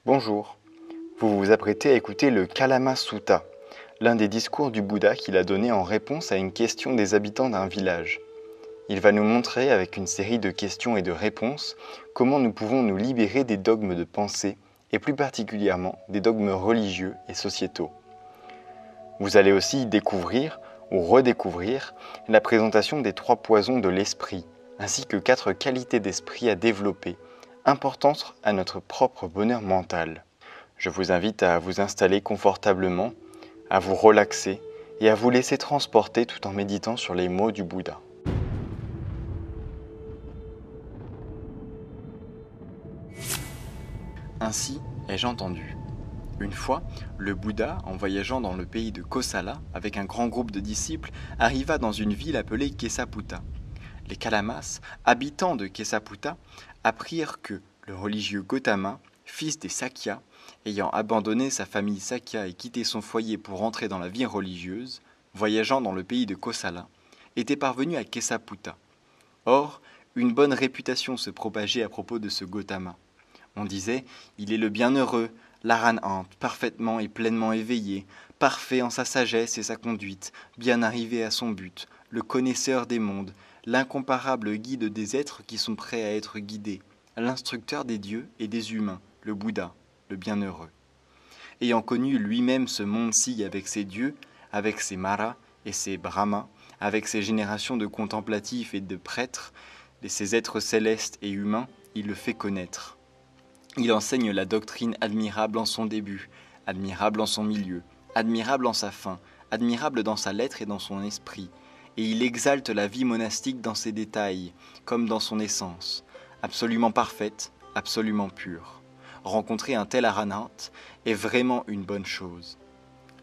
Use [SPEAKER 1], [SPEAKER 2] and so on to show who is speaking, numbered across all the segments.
[SPEAKER 1] Bonjour, vous vous apprêtez à écouter le Kalama Sutta, l'un des discours du Bouddha qu'il a donné en réponse à une question des habitants d'un village. Il va nous montrer avec une série de questions et de réponses comment nous pouvons nous libérer des dogmes de pensée et plus particulièrement des dogmes religieux et sociétaux. Vous allez aussi découvrir ou redécouvrir la présentation des 3 poisons de l'esprit ainsi que 4 qualités d'esprit à développer importantes à notre propre bonheur mental. Je vous invite à vous installer confortablement, à vous relaxer et à vous laisser transporter tout en méditant sur les mots du Bouddha. Ainsi ai-je entendu. Une fois, le Bouddha, en voyageant dans le pays de Kosala avec un grand groupe de disciples, arriva dans une ville appelée Kesaputta. Les Kalamas, habitants de Kesaputta, apprirent que le religieux Gotama, fils des Sakya, ayant abandonné sa famille Sakya et quitté son foyer pour entrer dans la vie religieuse, voyageant dans le pays de Kosala, était parvenu à Kesaputta. Or, une bonne réputation se propageait à propos de ce Gotama. On disait « Il est le bienheureux, l'arahant, parfaitement et pleinement éveillé, parfait en sa sagesse et sa conduite, bien arrivé à son but, le connaisseur des mondes, l'incomparable guide des êtres qui sont prêts à être guidés, l'instructeur des dieux et des humains, le Bouddha, le bienheureux. » Ayant connu lui-même ce monde-ci avec ses dieux, avec ses maras et ses brahmas, avec ses générations de contemplatifs et de prêtres, et ses êtres célestes et humains, il le fait connaître. Il enseigne la doctrine admirable en son début, admirable en son milieu, admirable en sa fin, admirable dans sa lettre et dans son esprit, et il exalte la vie monastique dans ses détails, comme dans son essence, absolument parfaite, absolument pure. Rencontrer un tel arahant est vraiment une bonne chose.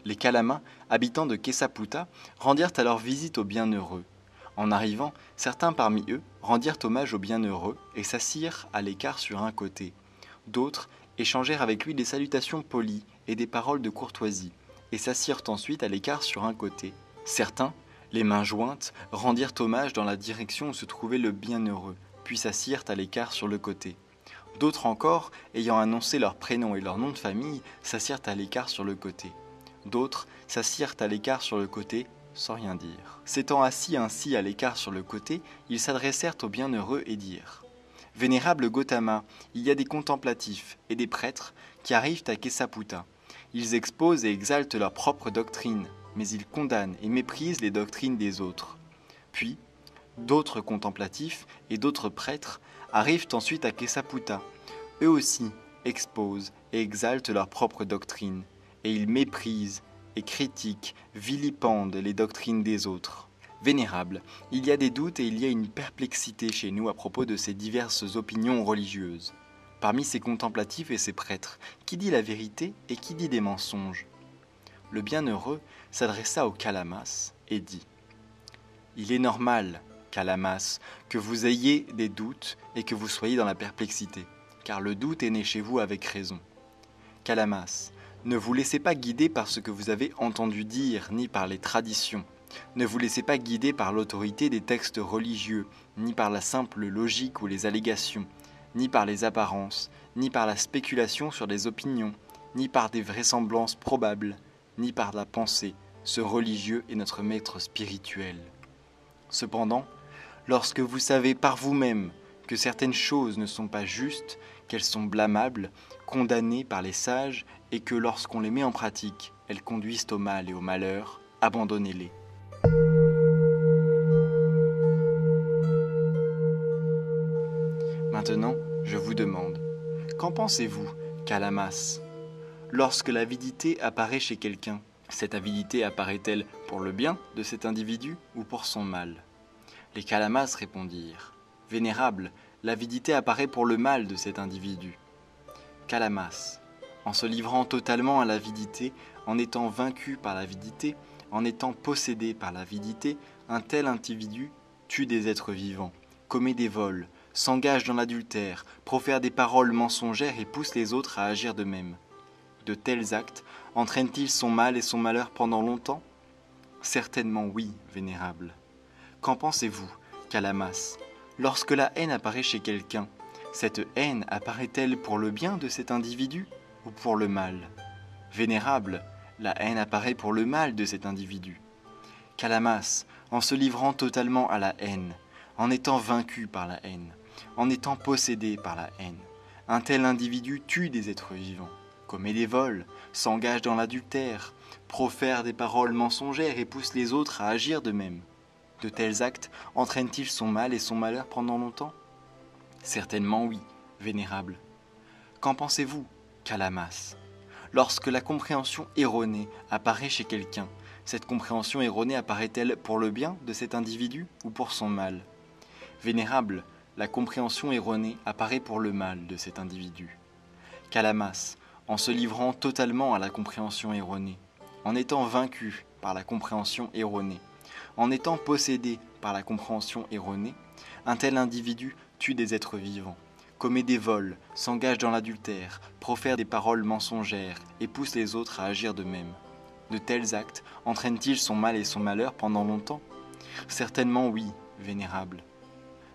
[SPEAKER 1] Les Kalamas, habitants de Kesaputta, rendirent alors visite au bienheureux. En arrivant, certains parmi eux rendirent hommage au bienheureux et s'assirent à l'écart sur un côté. D'autres échangèrent avec lui des salutations polies et des paroles de courtoisie, et s'assirent ensuite à l'écart sur un côté. Certains, les mains jointes, rendirent hommage dans la direction où se trouvait le bienheureux, puis s'assirent à l'écart sur le côté. D'autres encore, ayant annoncé leur prénom et leur nom de famille, s'assirent à l'écart sur le côté. D'autres s'assirent à l'écart sur le côté, sans rien dire. S'étant assis ainsi à l'écart sur le côté, ils s'adressèrent au bienheureux et dirent « Vénérable Gotama, il y a des contemplatifs et des prêtres qui arrivent à Kesaputta. Ils exposent et exaltent leur propre doctrine, mais ils condamnent et méprisent les doctrines des autres. Puis, d'autres contemplatifs et d'autres prêtres arrivent ensuite à Kesaputta. Eux aussi exposent et exaltent leur propre doctrine, et ils méprisent et critiquent, vilipendent les doctrines des autres. Vénérable, il y a des doutes et il y a une perplexité chez nous à propos de ces diverses opinions religieuses. Parmi ces contemplatifs et ces prêtres, qui dit la vérité et qui dit des mensonges ? Le bienheureux s'adressa aux Kalamas et dit « Il est normal, Kalamas, que vous ayez des doutes et que vous soyez dans la perplexité, car le doute est né chez vous avec raison. Kalamas, ne vous laissez pas guider par ce que vous avez entendu dire, ni par les traditions. Ne vous laissez pas guider par l'autorité des textes religieux, ni par la simple logique ou les allégations, ni par les apparences, ni par la spéculation sur des opinions, ni par des vraisemblances probables, ni par la pensée. Ce religieux est notre maître spirituel. Cependant, lorsque vous savez par vous-même que certaines choses ne sont pas justes, qu'elles sont blâmables, condamnées par les sages, et que lorsqu'on les met en pratique, elles conduisent au mal et au malheur, abandonnez-les. Maintenant, je vous demande, qu'en pensez-vous, Kalamas ? Lorsque l'avidité apparaît chez quelqu'un, cette avidité apparaît-elle pour le bien de cet individu ou pour son mal ? Les Kalamas répondirent, « Vénérable, l'avidité apparaît pour le mal de cet individu. » Kalamas, en se livrant totalement à l'avidité, en étant vaincu par l'avidité, en étant possédé par l'avidité, un tel individu tue des êtres vivants, commet des vols, s'engage dans l'adultère, profère des paroles mensongères et pousse les autres à agir de même. De tels actes entraînent-ils son mal et son malheur pendant longtemps ? Certainement oui, Vénérable. Qu'en pensez-vous, Kalamas ? Lorsque la haine apparaît chez quelqu'un, cette haine apparaît-elle pour le bien de cet individu ou pour le mal? Vénérable, la haine apparaît pour le mal de cet individu. Calamas, en se livrant totalement à la haine, en étant vaincu par la haine, en étant possédé par la haine, un tel individu tue des êtres vivants, commet des vols, s'engage dans l'adultère, profère des paroles mensongères et pousse les autres à agir de même. De tels actes entraînent-ils son mal et son malheur pendant longtemps? Certainement oui, vénérable. Qu'en pensez-vous, Calamas? Lorsque la compréhension erronée apparaît chez quelqu'un, cette compréhension erronée apparaît-elle pour le bien de cet individu ou pour son mal? Vénérable, la compréhension erronée apparaît pour le mal de cet individu. Calamas, en se livrant totalement à la compréhension erronée, en étant vaincu par la compréhension erronée, en étant possédé par la compréhension erronée, un tel individu tue des êtres vivants, commet des vols, s'engage dans l'adultère, profère des paroles mensongères et pousse les autres à agir de même. De tels actes entraînent-ils son mal et son malheur pendant longtemps? Certainement oui, vénérable.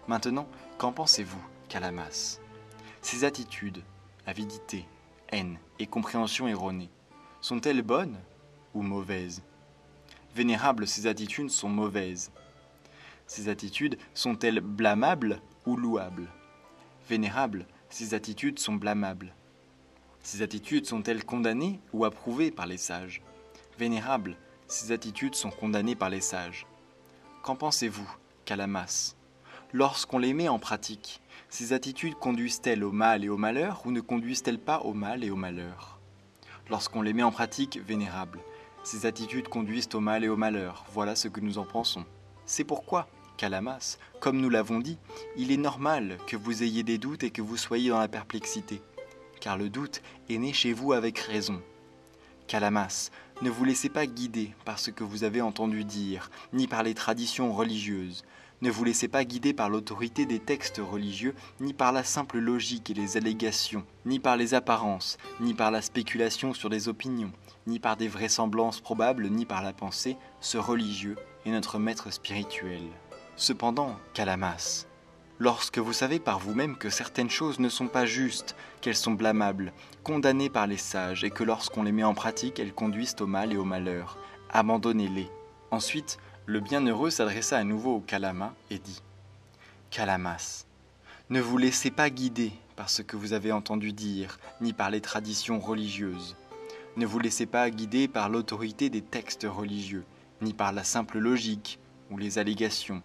[SPEAKER 1] Maintenant, qu'en pensez-vous, Calamas? Ces attitudes, avidité, haine et compréhension erronée, sont-elles bonnes ou mauvaises? Vénérable, ces attitudes sont mauvaises. Ces attitudes sont-elles blâmables ou louables? Vénérable, ces attitudes sont blâmables. Ces attitudes sont-elles condamnées ou approuvées par les sages? Vénérable, ces attitudes sont condamnées par les sages. Qu'en pensez-vous, Calamas? Lorsqu'on les met en pratique, ces attitudes conduisent-elles au mal et au malheur ou ne conduisent-elles pas au mal et au malheur? Lorsqu'on les met en pratique, vénérable, ces attitudes conduisent au mal et au malheur, voilà ce que nous en pensons. C'est pourquoi, Calamas, comme nous l'avons dit, il est normal que vous ayez des doutes et que vous soyez dans la perplexité, car le doute est né chez vous avec raison. Calamas, ne vous laissez pas guider par ce que vous avez entendu dire, ni par les traditions religieuses. Ne vous laissez pas guider par l'autorité des textes religieux, ni par la simple logique et les allégations, ni par les apparences, ni par la spéculation sur les opinions, ni par des vraisemblances probables, ni par la pensée. Ce religieux est notre maître spirituel. Cependant, Calamas, lorsque vous savez par vous-même que certaines choses ne sont pas justes, qu'elles sont blâmables, condamnées par les sages, et que lorsqu'on les met en pratique, elles conduisent au mal et au malheur, abandonnez-les. Ensuite, le bienheureux s'adressa à nouveau au Calama et dit « Calamas, ne vous laissez pas guider par ce que vous avez entendu dire, ni par les traditions religieuses. Ne vous laissez pas guider par l'autorité des textes religieux, ni par la simple logique ou les allégations,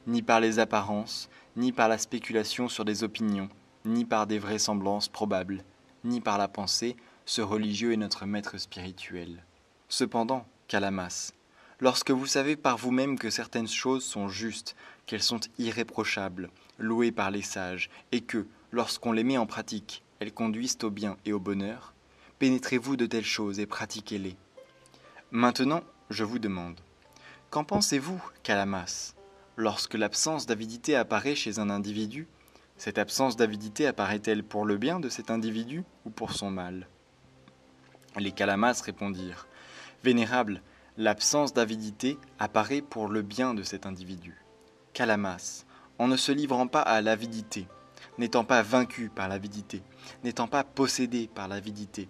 [SPEAKER 1] ni par les apparences, ni par la spéculation sur des opinions, ni par des vraisemblances probables, ni par la pensée. Ce religieux est notre maître spirituel. Cependant, Calamas, lorsque vous savez par vous-même que certaines choses sont justes, qu'elles sont irréprochables, louées par les sages, et que, lorsqu'on les met en pratique, elles conduisent au bien et au bonheur, pénétrez-vous de telles choses et pratiquez-les. Maintenant, je vous demande, qu'en pensez-vous, Calamas? Lorsque l'absence d'avidité apparaît chez un individu, cette absence d'avidité apparaît-elle pour le bien de cet individu ou pour son mal? Les Calamas répondirent, « Vénérable, l'absence d'avidité apparaît pour le bien de cet individu. Calamas, en ne se livrant pas à l'avidité, n'étant pas vaincu par l'avidité, n'étant pas possédé par l'avidité,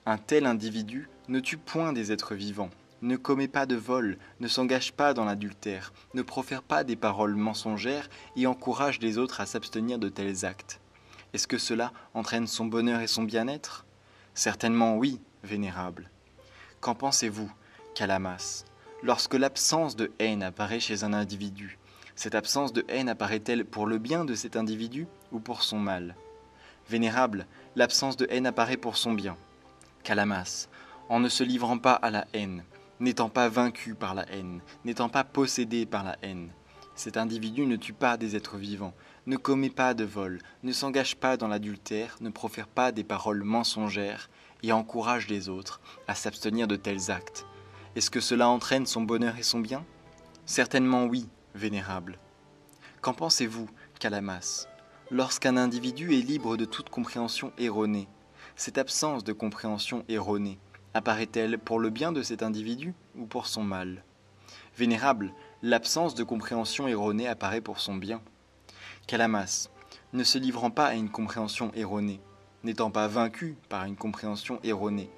[SPEAKER 1] un tel individu ne tue point des êtres vivants, ne commet pas de vol, ne s'engage pas dans l'adultère, ne profère pas des paroles mensongères et encourage les autres à s'abstenir de tels actes. Est-ce que cela entraîne son bonheur et son bien-être? Certainement oui, vénérable. Qu'en pensez-vous, Calamas? Lorsque l'absence de haine apparaît chez un individu, cette absence de haine apparaît-elle pour le bien de cet individu ou pour son mal? Vénérable, l'absence de haine apparaît pour son bien. Calamas, en ne se livrant pas à la haine, n'étant pas vaincu par la haine, n'étant pas possédé par la haine, cet individu ne tue pas des êtres vivants, ne commet pas de vol, ne s'engage pas dans l'adultère, ne profère pas des paroles mensongères et encourage les autres à s'abstenir de tels actes. Est-ce que cela entraîne son bonheur et son bien? Certainement oui, vénérable. Qu'en pensez-vous, Calamas? Lorsqu'un individu est libre de toute compréhension erronée, cette absence de compréhension erronée apparaît-elle pour le bien de cet individu ou pour son mal? Vénérable, l'absence de compréhension erronée apparaît pour son bien. Calamas, ne se livrant pas à une compréhension erronée, n'étant pas vaincu par une compréhension erronée,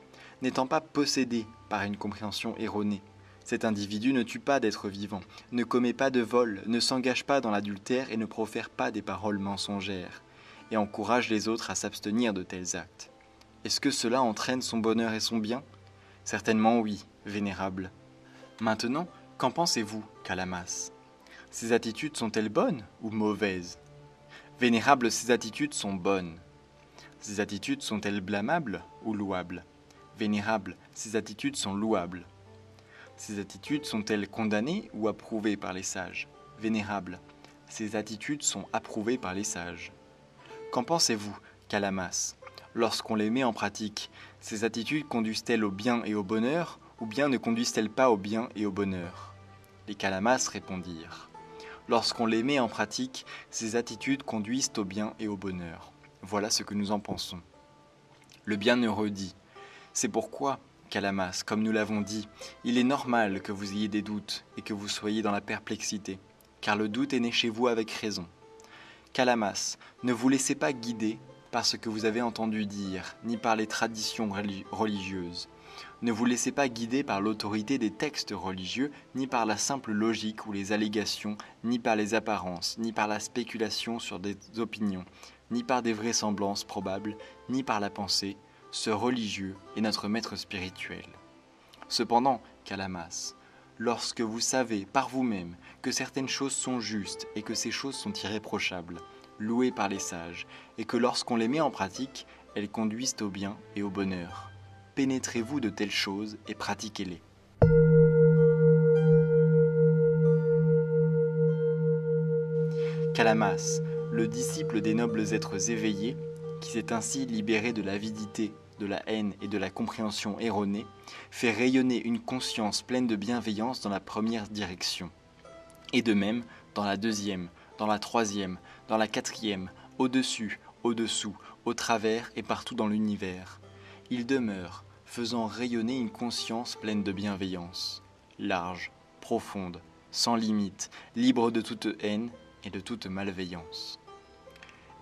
[SPEAKER 1] n'étant pas possédé par une compréhension erronée. Cet individu ne tue pas d'êtres vivants, ne commet pas de vol, ne s'engage pas dans l'adultère et ne profère pas des paroles mensongères, et encourage les autres à s'abstenir de tels actes. Est-ce que cela entraîne son bonheur et son bien? Certainement oui, vénérable. Maintenant, qu'en pensez-vous, Calamas? Ces attitudes sont-elles bonnes ou mauvaises? Vénérable, ces attitudes sont bonnes. Ces attitudes sont-elles blâmables ou louables? Vénérable, ces attitudes sont louables. Ces attitudes sont-elles condamnées ou approuvées par les sages? Vénérable, ces attitudes sont approuvées par les sages. Qu'en pensez-vous, Calamas? Lorsqu'on les met en pratique, ces attitudes conduisent-elles au bien et au bonheur, ou bien ne conduisent-elles pas au bien et au bonheur? Les Calamas répondirent: lorsqu'on les met en pratique, ces attitudes conduisent au bien et au bonheur. Voilà ce que nous en pensons. Le bienheureux dit: c'est pourquoi, Calamas, comme nous l'avons dit, il est normal que vous ayez des doutes et que vous soyez dans la perplexité, car le doute est né chez vous avec raison. Calamas, ne vous laissez pas guider par ce que vous avez entendu dire, ni par les traditions religieuses. Ne vous laissez pas guider par l'autorité des textes religieux, ni par la simple logique ou les allégations, ni par les apparences, ni par la spéculation sur des opinions, ni par des vraisemblances probables, ni par la pensée. Ce religieux est notre maître spirituel. Cependant, Calamas, lorsque vous savez par vous-même que certaines choses sont justes et que ces choses sont irréprochables, louées par les sages, et que lorsqu'on les met en pratique, elles conduisent au bien et au bonheur, pénétrez-vous de telles choses et pratiquez-les. Calamas, le disciple des nobles êtres éveillés, qui s'est ainsi libéré de l'avidité, de la haine et de la compréhension erronée, fait rayonner une conscience pleine de bienveillance dans la première direction, et de même dans la deuxième, dans la troisième, dans la quatrième, au-dessus, au-dessous, au travers et partout dans l'univers. Il demeure, faisant rayonner une conscience pleine de bienveillance, large, profonde, sans limite, libre de toute haine et de toute malveillance.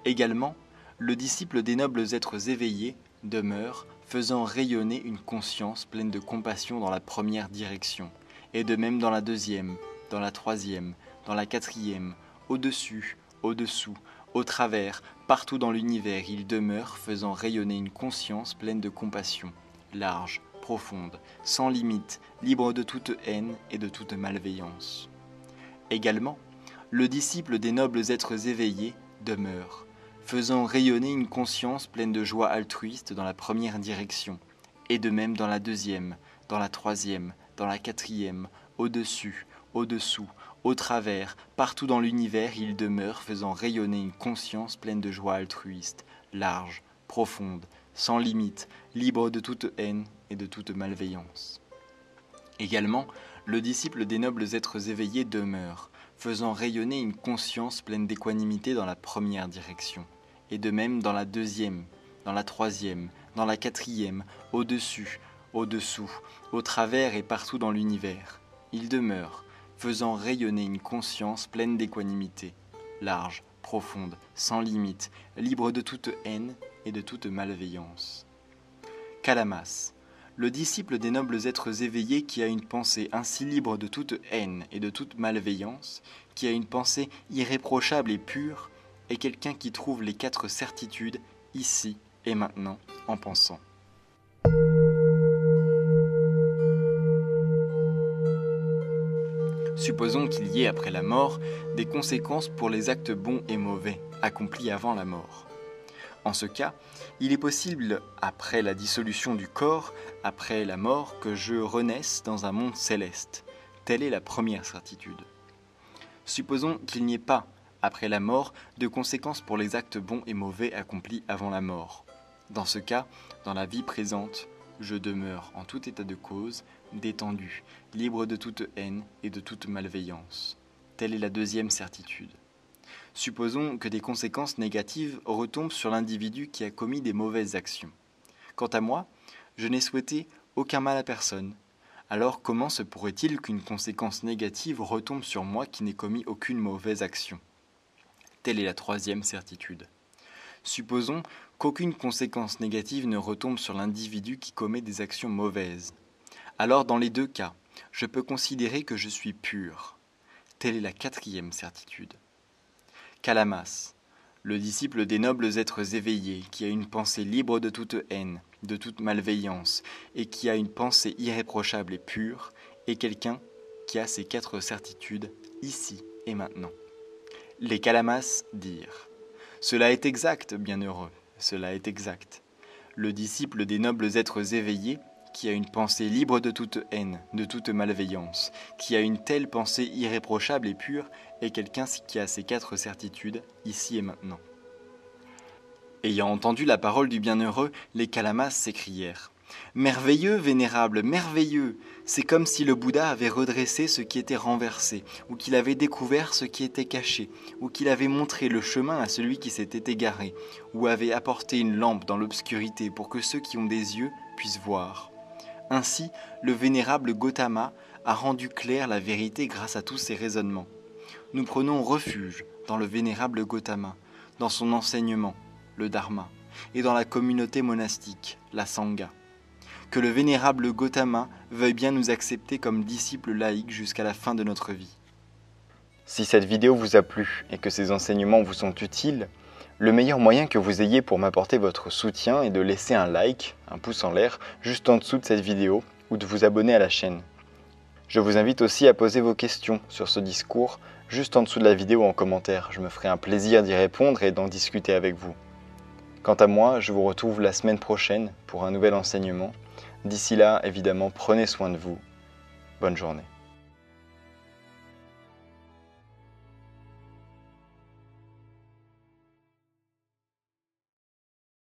[SPEAKER 1] Également, le disciple des nobles êtres éveillés demeure, faisant rayonner une conscience pleine de compassion dans la première direction, et de même dans la deuxième, dans la troisième, dans la quatrième, au-dessus, au-dessous, au travers, partout dans l'univers, il demeure, faisant rayonner une conscience pleine de compassion, large, profonde, sans limite, libre de toute haine et de toute malveillance. Également, le disciple des nobles êtres éveillés demeure, faisant rayonner une conscience pleine de joie altruiste dans la première direction, et de même dans la deuxième, dans la troisième, dans la quatrième, au-dessus, au-dessous, au travers, partout dans l'univers, il demeure, faisant rayonner une conscience pleine de joie altruiste, large, profonde, sans limite, libre de toute haine et de toute malveillance. Également, le disciple des nobles êtres éveillés demeure, faisant rayonner une conscience pleine d'équanimité dans la première direction, et de même dans la deuxième, dans la troisième, dans la quatrième, au-dessus, au-dessous, au travers et partout dans l'univers. Il demeure, faisant rayonner une conscience pleine d'équanimité, large, profonde, sans limite, libre de toute haine et de toute malveillance. Calamas, le disciple des nobles êtres éveillés qui a une pensée ainsi libre de toute haine et de toute malveillance, qui a une pensée irréprochable et pure, est quelqu'un qui trouve les 4 certitudes ici et maintenant en pensant. Supposons qu'il y ait après la mort des conséquences pour les actes bons et mauvais accomplis avant la mort. En ce cas, il est possible, après la dissolution du corps, après la mort, que je renaisse dans un monde céleste. Telle est la première certitude. Supposons qu'il n'y ait pas, après la mort, de conséquences pour les actes bons et mauvais accomplis avant la mort. Dans ce cas, dans la vie présente, je demeure en tout état de cause, détendu, libre de toute haine et de toute malveillance. Telle est la deuxième certitude. Supposons que des conséquences négatives retombent sur l'individu qui a commis des mauvaises actions. Quant à moi, je n'ai souhaité aucun mal à personne. Alors comment se pourrait-il qu'une conséquence négative retombe sur moi qui n'ai commis aucune mauvaise action? Telle est la troisième certitude. Supposons qu'aucune conséquence négative ne retombe sur l'individu qui commet des actions mauvaises. Alors dans les deux cas, je peux considérer que je suis pur. Telle est la quatrième certitude. Calamas, le disciple des nobles êtres éveillés, qui a une pensée libre de toute haine, de toute malveillance, et qui a une pensée irréprochable et pure, est quelqu'un qui a ces quatre certitudes, ici et maintenant. Les Calamas dirent « Cela est exact, bienheureux, cela est exact. Le disciple des nobles êtres éveillés, qui a une pensée libre de toute haine, de toute malveillance, qui a une telle pensée irréprochable et pure, est quelqu'un qui a ces quatre certitudes, ici et maintenant. » Ayant entendu la parole du bienheureux, les Calamas s'écrièrent « Merveilleux, vénérable, merveilleux! C'est comme si le Bouddha avait redressé ce qui était renversé, ou qu'il avait découvert ce qui était caché, ou qu'il avait montré le chemin à celui qui s'était égaré, ou avait apporté une lampe dans l'obscurité pour que ceux qui ont des yeux puissent voir. Ainsi, le vénérable Gautama a rendu claire la vérité grâce à tous ses raisonnements. Nous prenons refuge dans le vénérable Gautama, dans son enseignement, le Dharma, et dans la communauté monastique, la Sangha. Que le vénérable Gautama veuille bien nous accepter comme disciples laïcs jusqu'à la fin de notre vie. Si cette vidéo vous a plu et que ces enseignements vous sont utiles, le meilleur moyen que vous ayez pour m'apporter votre soutien est de laisser un like, un pouce en l'air, juste en dessous de cette vidéo ou de vous abonner à la chaîne. Je vous invite aussi à poser vos questions sur ce discours juste en dessous de la vidéo en commentaire. Je me ferai un plaisir d'y répondre et d'en discuter avec vous. Quant à moi, je vous retrouve la semaine prochaine pour un nouvel enseignement. D'ici là, évidemment, prenez soin de vous. Bonne journée.